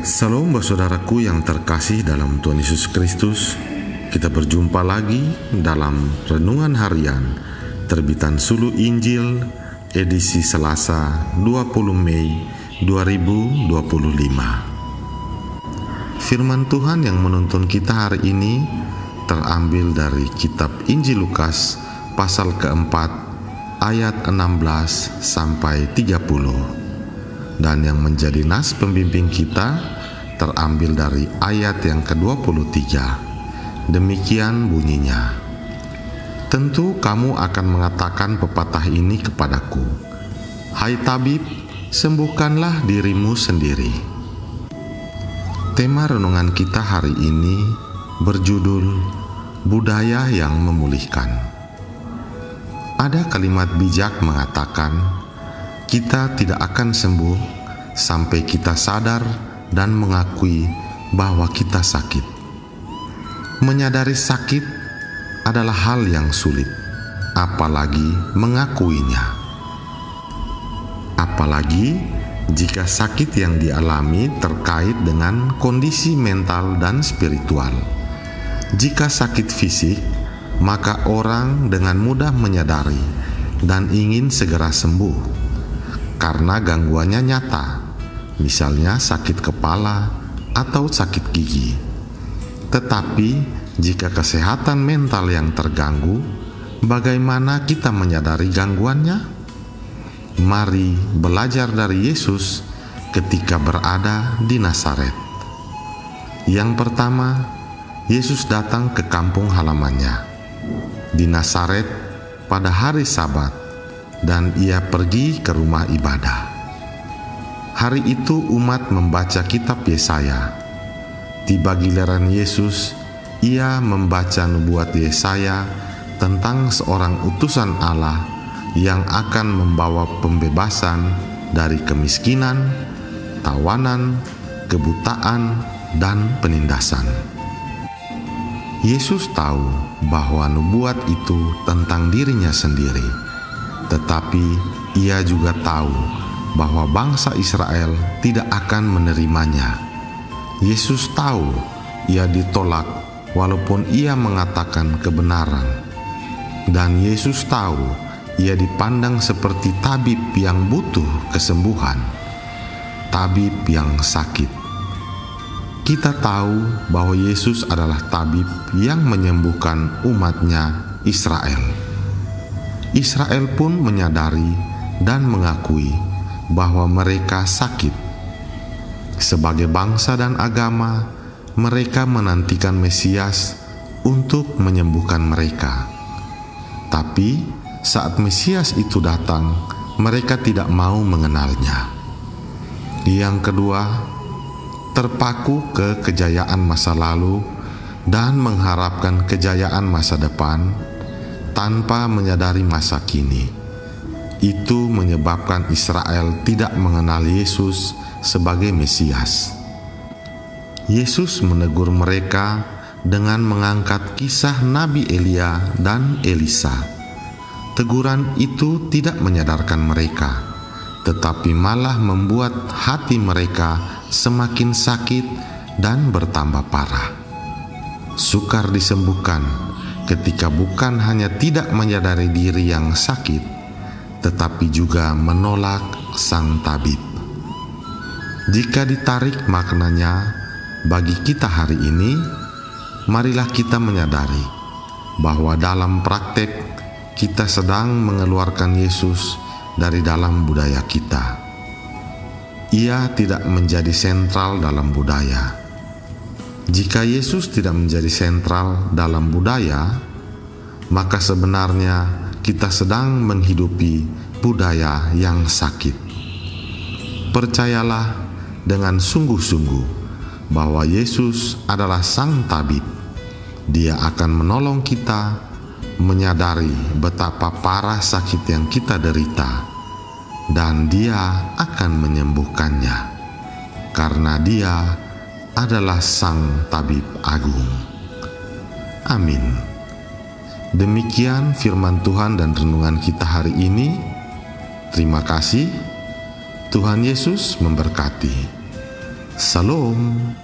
Salam buat saudaraku yang terkasih dalam Tuhan Yesus Kristus. Kita berjumpa lagi dalam Renungan Harian terbitan Sulu Injil edisi Selasa 20 Mei 2025. Firman Tuhan yang menuntun kita hari ini terambil dari kitab Injil Lukas pasal keempat ayat 16 sampai 30. Dan yang menjadi nas pembimbing kita terambil dari ayat yang ke-23. Demikian bunyinya. Tentu kamu akan mengatakan pepatah ini kepadaku, hai tabib, sembuhkanlah dirimu sendiri. Tema renungan kita hari ini berjudul Budaya yang Memulihkan. Ada kalimat bijak mengatakan, kita tidak akan sembuh sampai kita sadar dan mengakui bahwa kita sakit. Menyadari sakit adalah hal yang sulit, apalagi mengakuinya. Apalagi jika sakit yang dialami terkait dengan kondisi mental dan spiritual. Jika sakit fisik, maka orang dengan mudah menyadari dan ingin segera sembuh karena gangguannya nyata, misalnya sakit kepala atau sakit gigi. Tetapi jika kesehatan mental yang terganggu, bagaimana kita menyadari gangguannya? Mari belajar dari Yesus ketika berada di Nazaret. Yang pertama, Yesus datang ke kampung halamannya di Nazaret pada hari Sabat, dan ia pergi ke rumah ibadah. Hari itu umat membaca kitab Yesaya. Tiba giliran Yesus, ia membaca nubuat Yesaya tentang seorang utusan Allah yang akan membawa pembebasan dari kemiskinan, tawanan, kebutaan, dan penindasan. Yesus tahu bahwa nubuat itu tentang dirinya sendiri. Tetapi ia juga tahu bahwa bangsa Israel tidak akan menerimanya. Yesus tahu ia ditolak walaupun ia mengatakan kebenaran. Dan Yesus tahu ia dipandang seperti tabib yang butuh kesembuhan, tabib yang sakit. Kita tahu bahwa Yesus adalah tabib yang menyembuhkan umatnya Israel. Israel pun menyadari dan mengakui bahwa mereka sakit. Sebagai bangsa dan agama, mereka menantikan Mesias untuk menyembuhkan mereka. Tapi saat Mesias itu datang, mereka tidak mau mengenalnya. Yang kedua, terpaku ke kejayaan masa lalu dan mengharapkan kejayaan masa depan tanpa menyadari masa kini. Itu menyebabkan Israel tidak mengenal Yesus sebagai Mesias. Yesus menegur mereka dengan mengangkat kisah Nabi Elia dan Elisa. Teguran itu tidak menyadarkan mereka, tetapi malah membuat hati mereka semakin sakit dan bertambah parah. Sukar disembuhkan ketika bukan hanya tidak menyadari diri yang sakit, tetapi juga menolak sang tabib. Jika ditarik maknanya bagi kita hari ini, marilah kita menyadari bahwa dalam praktek kita sedang mengeluarkan Yesus dari dalam budaya kita. Ia tidak menjadi sentral dalam budaya. Jika Yesus tidak menjadi sentral dalam budaya, maka sebenarnya kita sedang menghidupi budaya yang sakit. Percayalah dengan sungguh-sungguh bahwa Yesus adalah sang tabib. Dia akan menolong kita menyadari betapa parah sakit yang kita derita, dan Dia akan menyembuhkannya, karena Dia adalah sang tabib agung. Amin. Demikian firman Tuhan dan renungan kita hari ini. Terima kasih. Tuhan Yesus memberkati. Salam.